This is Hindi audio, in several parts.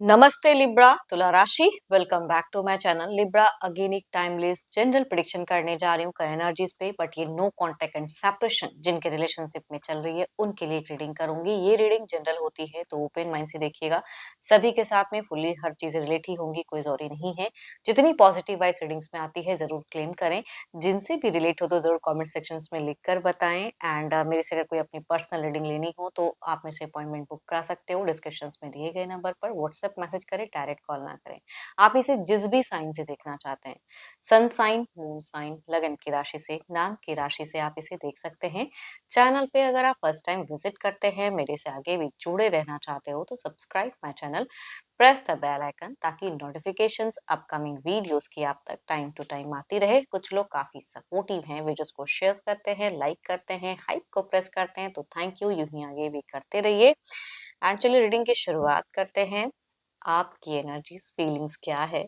नमस्ते लिब्रा तुला राशि welcome back to my channel Libra. Again एक टाइमलेस जनरल प्रिडिक्शन करने जा रही हूँ कई एनर्जीज पे, बट ये नो कांटेक्ट एंड सेपरेशन जिनके रिलेशनशिप में चल रही है उनके लिए एक रीडिंग करूंगी। ये रीडिंग जनरल होती है तो ओपन माइंड से देखिएगा। सभी के साथ में फुल्ली हर चीजें रिलेट ही होंगी, कोई जरूरी नहीं है। जितनी पॉजिटिव वाइब्स रीडिंग्स में आती है जरूर क्लेम करें। जिनसे भी रिलेट हो तो जरूर कॉमेंट सेक्शन में लिख कर बताएं। एंड मेरे से अगर कोई अपनी पर्सनल रीडिंग लेनी हो तो आप मेरे से अपॉइंटमेंट बुक करा सकते हो। डिस्क्रिप्शन में दिए गए नंबर पर व्हाट्सएप मैसेज करें, डायरेक्ट कॉल ना करें। आप इसे जिस भी साइन से देखना चाहते हैं, सन साइन, मून साइन, लगन की राशि से, नाम की राशि से आप इसे देख सकते हैं। चैनल पे अगर आप फर्स्ट टाइम विजिट करते हैं, मेरे से आगे भी जुड़े रहना चाहते हो तो subscribe my channel, press the bell icon ताकि नोटिफिकेशंस अपकमिंग वीडियोस की आप तक टाइम टू टाइम आती रहे। कुछ लोग काफी सपोर्टिव हैं, वीडियोस को शेयर करते हैं, लाइक करते हैं, हाइप को प्रेस करते हैं, तो थैंक यू, यूं ही आगे भी करते रहिए। एंड चलिए रीडिंग की शुरुआत करते हैं। आपकी एनर्जीज फीलिंग्स क्या है,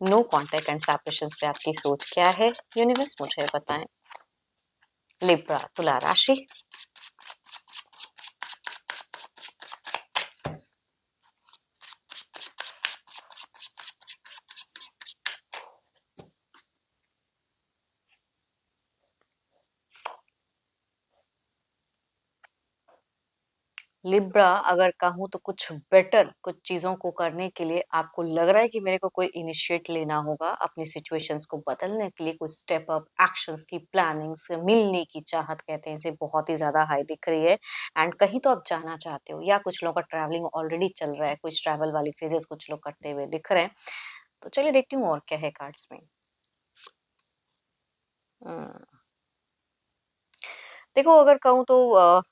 नो कॉन्टेक्ट एंड सेपरेशन पे आपकी सोच क्या है, यूनिवर्स मुझे बताएं। लिब्रा तुला राशि, लिब्रा अगर कहूँ तो कुछ बेटर कुछ चीजों को करने के लिए आपको लग रहा है कि मेरे को कोई इनिशिएट लेना होगा अपनी सिचुएशंस को बदलने के लिए। कुछ स्टेप अप एक्शंस की प्लानिंग्स, मिलने की चाहत कहते हैं इसे, बहुत ही ज्यादा हाई दिख रही है। एंड कहीं तो आप जाना चाहते हो, या कुछ लोगों का ट्रैवलिंग ऑलरेडी चल रहा है, कुछ ट्रैवल वाली फेजेस कुछ लोग करते हुए दिख रहे हैं। तो चलिए देखती हूँ और क्या है कार्ड्स में। हम्म, देखो अगर कहूँ तो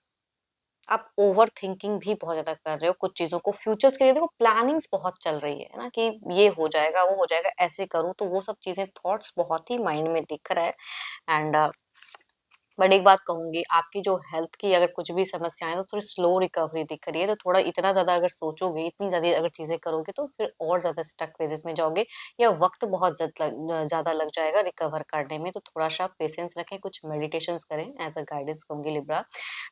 आप ओवर थिंकिंग भी बहुत ज्यादा कर रहे हो कुछ चीजों को फ्यूचर्स के लिए। देखो प्लानिंग्स बहुत चल रही है ना, कि ये हो जाएगा वो हो जाएगा, ऐसे करूँ तो वो सब चीजें, थॉट्स बहुत ही माइंड में दिख रहा है। एंड बट एक बात कहूंगी, आपकी जो हेल्थ की अगर कुछ भी समस्याएं तो थोड़ी स्लो रिकवरी दिख रही है। तो थोड़ा इतना ज्यादा अगर सोचोगे, इतनी ज्यादा अगर चीजें करोगे तो फिर और ज्यादा स्टक फेजेस में जाओगे, या वक्त बहुत ज्यादा लग जाएगा रिकवर करने में। तो थोड़ा सा पेशेंस रखें, कुछ मेडिटेशन करें, एज अ गाइडेंस कहूंगी लिब्रा।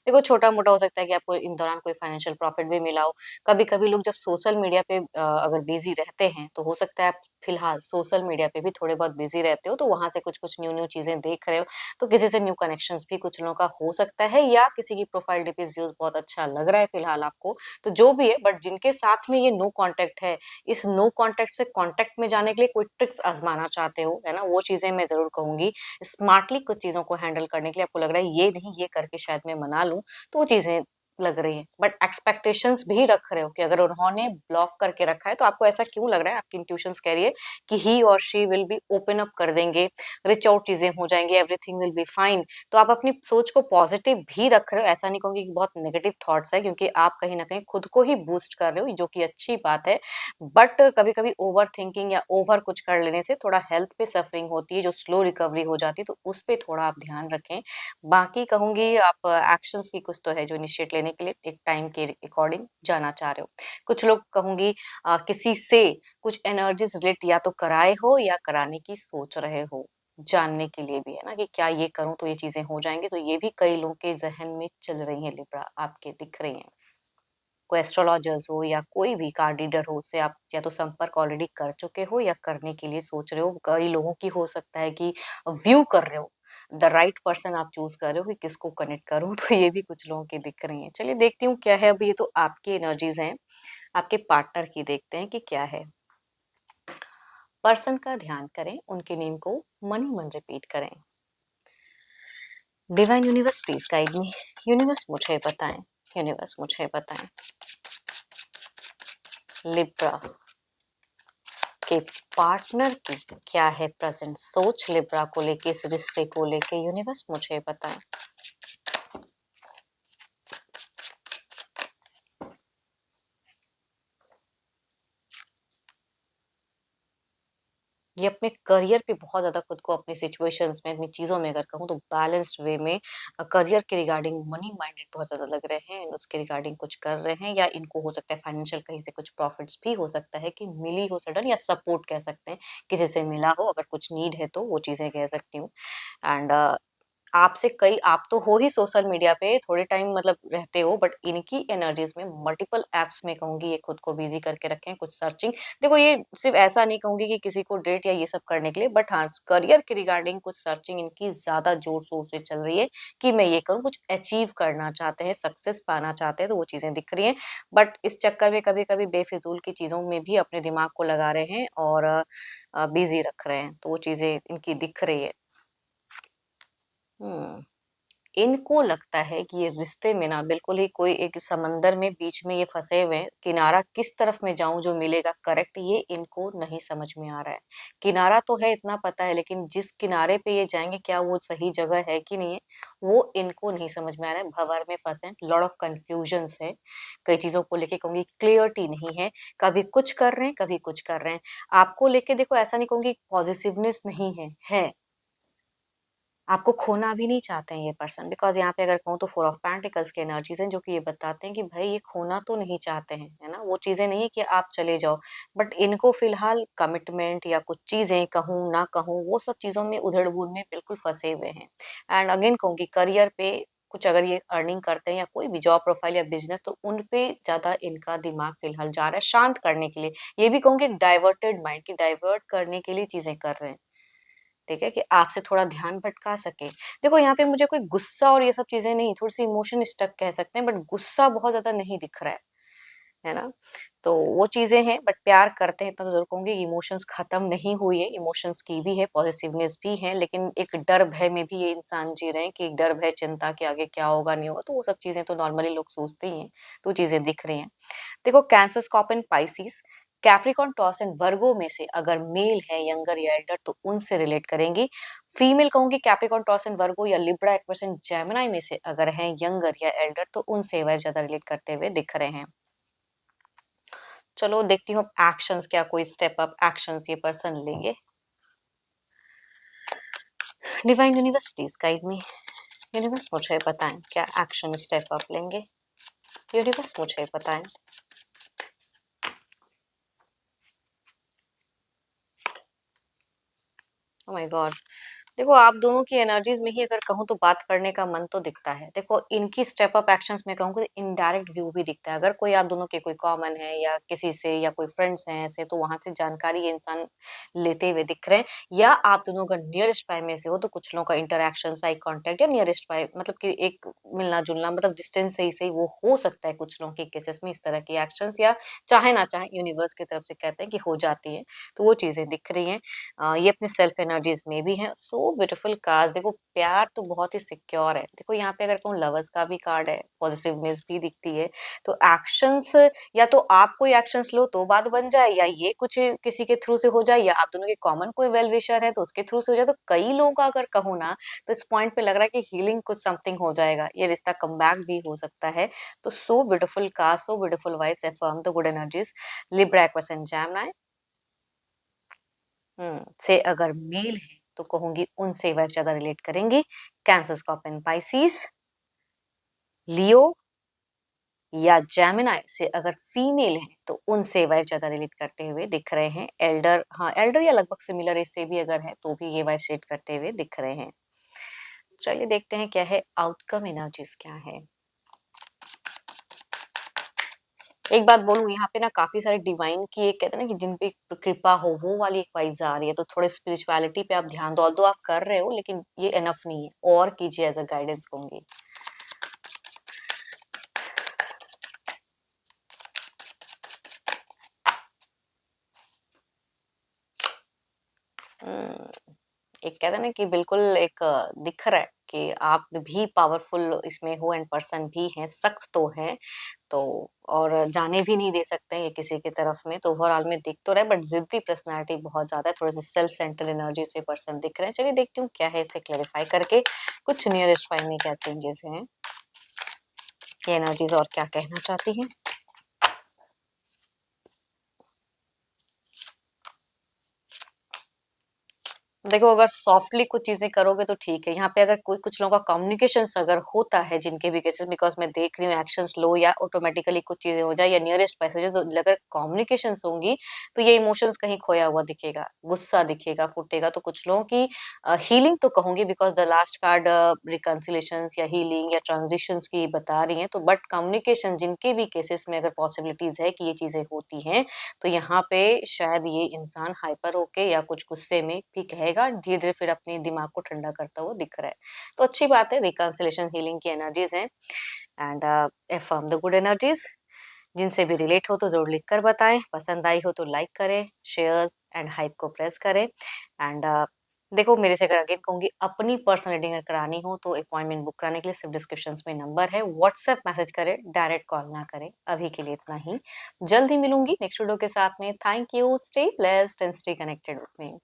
देखो छोटा मोटा हो सकता है कि आपको इन दौरान कोई फाइनेंशियल प्रॉफिट भी मिला हो। कभी कभी लोग जब सोशल मीडिया पे अगर बिजी रहते हैं तो हो सकता है आप फिलहाल सोशल मीडिया पे भी थोड़े बहुत बिजी रहते हो, तो वहां से कुछ कुछ न्यू न्यू चीजें देख रहे हो। तो किसी से न्यू कनेक्शंस भी कुछ लोगों का हो सकता है, या किसी की प्रोफाइल डीपीज व्यूज बहुत अच्छा लग रहा है फिलहाल आपको। तो जो भी है, बट जिनके साथ में ये नो कांटेक्ट है, इस नो कांटेक्ट से कांटेक्ट में जाने के लिए कोई ट्रिक्स आजमाना चाहते हो, है ना, वो चीजें मैं जरूर कहूंगी। स्मार्टली कुछ चीजों को हैंडल करने के लिए आपको लग रहा है ये नहीं ये करके शायद मैं मना लूं, तो वो चीजें लग रही है। बट एक्सपेक्टेशंस भी रख रहे हो कि अगर उन्होंने ब्लॉक करके रखा है तो आपको ऐसा क्यों लग रहा है, आपकी इंट्यूशंस कह रही है कि ही और she will be open up कर देंगे, रिच आउट चीजें हो जाएंगी, एवरीथिंग विल बी फाइन। तो आप अपनी सोच को पॉजिटिव भी रख रहे हो, ऐसा नहीं कहूंगी कि बहुत नेगेटिव थॉट्स है, क्योंकि आप कहीं ना कहीं खुद को ही बूस्ट कर रहे हो, जो कि अच्छी बात है। बट कभी कभी ओवर थिंकिंग या ओवर कुछ कर लेने से थोड़ा हेल्थ पे सफरिंग होती है, जो स्लो रिकवरी हो जाती है, तो उस पे थोड़ा आप ध्यान रखें। बाकी कहूंगी आप एक्शंस की कुछ तो है जो इनिशिएट लेने के लिए एक टाइम के अकॉर्डिंग जाना चाह रहे हो। कुछ लोग कहूंगी किसी से कुछ एनर्जीज रिलेट या तो कराए हो या कराने की सोच रहे हो, जानने के लिए भी, है ना, कि क्या ये करूं तो ये चीजें हो जाएंगी। तो ये भी कई लोगों के जहन में चल रही है लिब्रा, आपके दिख रही हैं। कोई एस्ट्रोलॉजर्स हो या कोई भी कार्ड रीडर हो, उससे आप या तो संपर्क ऑलरेडी कर चुके हो या करने के लिए सोच रहे हो। कई लोगों की हो सकता है कि व्यू कर रहे हो, द राइट पर्सन आप चूज कर रहे हो कि किसको कनेक्ट करूं। तो ये भी कुछ लोगों की दिख रही है। चलिए देखती हूँ क्या है। अभी ये तो आपकी एनर्जीज हैं, आपके पार्टनर की देखते हैं कि क्या है। पर्सन का ध्यान करें, उनके नेम को मन ही मन रिपीट करें। Divine universe please guide me. Universe मुझे बताएं, यूनिवर्स मुझे बताएं। लिब्रा के पार्टनर की क्या है प्रेजेंट सोच, लिब्रा को लेके, इस रिश्ते को लेके, यूनिवर्स मुझे बताएं। ये अपने करियर पे बहुत ज्यादा खुद को, अपनी सिचुएशंस में, अपनी चीजों में अगर कहूँ तो बैलेंस्ड वे में करियर के रिगार्डिंग मनी माइंडेड बहुत ज्यादा लग रहे हैं, उसके रिगार्डिंग कुछ कर रहे हैं, या इनको हो सकता है फाइनेंशियल कहीं से कुछ प्रॉफिट्स भी हो सकता है कि मिली हो सडन, या सपोर्ट कह सकते हैं, किसी से मिला हो, अगर कुछ नीड है तो वो चीजें कह सकती हूँ। एंड आपसे कई आप तो हो ही सोशल मीडिया पे थोड़े टाइम मतलब रहते हो, बट इनकी एनर्जीज में मल्टीपल एप्स में कहूंगी ये खुद को बिजी करके रखें, कुछ सर्चिंग। देखो ये सिर्फ ऐसा नहीं कहूंगी कि किसी को डेट या ये सब करने के लिए, बट हाँ करियर के रिगार्डिंग कुछ सर्चिंग इनकी ज्यादा जोर शोर से चल रही है कि मैं ये करूँ, कुछ अचीव करना चाहते हैं, सक्सेस पाना चाहते हैं, तो वो चीजें दिख रही हैं। बट इस चक्कर में कभी कभी बेफिजूल की चीजों में भी अपने दिमाग को लगा रहे हैं और बिजी रख रहे हैं, तो वो चीजें इनकी दिख रही है। हम्म इनको लगता है कि ये रिश्ते में ना बिल्कुल ही कोई एक समंदर में बीच में ये फंसे हुए हैं, किनारा किस तरफ में जाऊं जो मिलेगा करेक्ट, ये इनको नहीं समझ में आ रहा है। किनारा तो है इतना पता है, लेकिन जिस किनारे पे ये जाएंगे क्या वो सही जगह है कि नहीं है, वो इनको नहीं समझ में आ रहा है। भंवर में फंसे हैं, लॉट ऑफ कंफ्यूजन्स है, कई चीजों को लेके कहूंगी क्लियरिटी नहीं है, कभी कुछ कर रहे हैं कभी कुछ कर रहे हैं। आपको लेके देखो ऐसा नहीं कहूंगी पॉजिटिवनेस नहीं है, आपको खोना भी नहीं चाहते हैं ये पर्सन, बिकॉज यहाँ पे अगर कहूँ तो फोर ऑफ पेंटिकल्स के एनर्जीज हैं जो कि ये बताते हैं कि भाई ये खोना तो नहीं चाहते हैं, है ना, वो चीजें नहीं है कि आप चले जाओ, बट इनको फिलहाल कमिटमेंट या कुछ चीजें कहूँ ना कहूँ वो सब चीजों में उधड़ बुन में बिल्कुल फंसे हुए हैं। एंड अगेन कहूँगी करियर पे कुछ अगर ये अर्निंग करते हैं या कोई भी जॉब प्रोफाइल या बिजनेस, तो उन पे ज्यादा इनका दिमाग फिलहाल जा रहा है शांत करने के लिए। ये भी कहूँगी एक डाइवर्टेड माइंड की डाइवर्ट करने के लिए चीजें कर रहे हैं, ठीक है, कि आपसे थोड़ा ध्यान भटका सके। देखो यहाँ पे मुझे कोई गुस्सा और ये सब चीजें नहीं, थोड़ी सी इमोशन स्टक कह सकते हैं, बट गुस्सा बहुत ज्यादा नहीं दिख रहा है ना। तो वो चीजें हैं, बट प्यार करते हैं इतना तो जरूर कहूंगी। इमोशंस खत्म नहीं हुई है, इमोशंस की भी है, पॉजिटिवनेस भी है, लेकिन एक डर भय में भी ये इंसान जी रहे हैं कि एक डर भय चिंता के आगे क्या होगा नहीं होगा, तो वो सब चीजें तो नॉर्मली लोग सोचते ही हैं, तो चीजें दिख रही हैं। देखो cancer scorpion Pisces Capricorn taurus and वर्गो में से अगर मेल है यंगर या एल्डर तो उनसे रिलेट करेंगी। फीमेल कहूंगी कैप्रिकॉन टॉरस एंड वर्गो या लिब्रा एक्वेरियस एंड जेमिनी में से अगर हैं यंगर या एल्डर तो उनसे वह ज्यादा रिलेट करते हुए दिख रहे हैं। चलो देखती हूँ एक्शंस, क्या कोई स्टेप अप एक्शंस ये पर्सन लेंगे। Divine universe please guide me. Universe मुझे बताएं क्या एक्शन स्टेप अप लेंगे, यूनिवर्स मुझे बताएं। ओह माय गॉड, देखो आप दोनों की एनर्जीज में ही अगर कहूँ तो बात करने का मन तो दिखता है। देखो इनकी स्टेप अप एक्शंस में कहूँ तो इनडायरेक्ट व्यू भी दिखता है, अगर कोई आप दोनों के कोई कॉमन है या किसी से या कोई फ्रेंड्स हैं ऐसे, तो वहां से जानकारी ये इंसान लेते हुए दिख रहे हैं। या आप दोनों अगर नियरेस्ट बाय में से हो तो कुछ लोगों का इंटरेक्शन आई कांटेक्ट या नियरेस्ट बाय मतलब कि एक मिलना जुलना मतलब डिस्टेंस से ही सही वो हो सकता है कुछ लोगों के केसेस में, इस तरह की एक्शंस या चाहे ना चाहे यूनिवर्स की तरफ से कहते हैं कि हो जाती है, तो वो चीजें दिख रही हैं। ये अपने सेल्फ एनर्जीज में भी है। सो ब्यूटीफुल कार्ड, देखो प्यार तो बहुत ही सिक्योर है। देखो यहाँ पे अगर कहूँ लवर्स का भी कार्ड है, पॉजिटिवनेस भी दिखती है, तो एक्शंस या तो आप कोई एक्शंस लो तो बात बन जाए, या ये कुछ किसी के थ्रू से हो जाए, या आप दोनों के कॉमन कोई वेल विशर है तो उसके थ्रू से हो जाए। तो कई लोगों का अगर कहूँ ना तो इस पॉइंट पे लग रहा है कि हीलिंग कुछ समथिंग हो जाएगा, ये रिश्ता कम बैक भी हो सकता है। तो so beautiful card, so beautiful vibes affirm the good energies. Libra Aquarius and Gemini से अगर मेल है तो कहूंगी उनसे वह ज्यादा रिलेट करेंगी। कैंसर स्कॉर्पियन पाइसिस लियो या जेमिनाई से अगर फीमेल है तो उनसे वाइफ ज्यादा रिलेट करते हुए दिख रहे हैं। एल्डर, हाँ एल्डर या लगभग सिमिलर इससे भी अगर है तो भी ये वाइफ शेड करते हुए दिख रहे हैं। चलिए देखते हैं क्या है आउटकम एनर्जीज क्या है। एक बात बोलूं यहाँ पे ना काफी सारे डिवाइन की एक कहते हैं ना कि जिन पे कृपा हो वो वाली एक वाइब्स आ रही है, तो थोड़े स्पिरिचुअलिटी पे आप ध्यान दो, दो आप कर रहे हो लेकिन ये एनफ नहीं है, और कीजिए एज अ गाइडेंस कहूंगी। हम्म, एक कहते हैं ना कि बिल्कुल एक दिख रहा है कि आप भी पावरफुल इसमें हो एंड पर्सन भी हैं, सख्त तो है, तो और जाने भी नहीं दे सकते हैं ये किसी की तरफ में, तो ओवरऑल में दिख तो रहा है, बट जिद्दी पर्सनालिटी बहुत ज्यादा है, थोड़े से सेल्फ सेंटर एनर्जी से पर्सन दिख रहे हैं। चलिए देखती हूँ क्या है इसे क्लेरिफाई करके, कुछ नियरेस्ट फाइव में क्या चेंजेस हैं, ये एनर्जीज और क्या कहना चाहती हैं। देखो अगर सॉफ्टली कुछ चीजें करोगे तो ठीक है। यहाँ पे अगर कोई कुछ लोगों का कम्युनिकेशन अगर होता है जिनके भी केसेस, बिकॉज मैं देख रही हूँ एक्शंस लो या ऑटोमेटिकली कुछ चीजें हो जाए या नियरेस्ट पैसेज, तो अगर कम्युनिकेशन होंगी तो ये इमोशंस कहीं खोया हुआ दिखेगा, गुस्सा दिखेगा, फूटेगा। तो कुछ लोगों की हीलिंग तो कहूंगी, because the last card reconciliation या हीलिंग या ट्रांजिशंस की बता रही है। तो बट कम्युनिकेशन जिनके भी केसेस में अगर पॉसिबिलिटीज है कि ये चीजें होती हैं, तो यहाँ पे शायद ये इंसान हाइपर होके या कुछ गुस्से में भी कहेगा, धीरे धीरे फिर अपने दिमाग को ठंडा करता हुआ दिख रहा है। तो अच्छी बात है, रिकंसिलेशन हीलिंग की एनर्जीज हैं। And affirm the good energies. जिनसे भी रिलेट हो तो जरूर लिख कर बताएं, पसंद आई हो तो लाइक करें, शेयर एंड हाइप को प्रेस करें। एंड देखो मेरे से अगर अगेन कहूंगी, अपनी पर्सनल रीडिंग अगर करानी हो तो अपॉइंटमेंट बुक कराने के लिए सिर्फ डिस्क्रिप्शन में नंबर है, व्हाट्सएप मैसेज करें, डायरेक्ट कॉल ना करें। अभी के लिए इतना ही, जल्द ही मिलूंगी नेक्स्ट वीडियो के साथ में। Thank you, stay blessed and stay connected with me.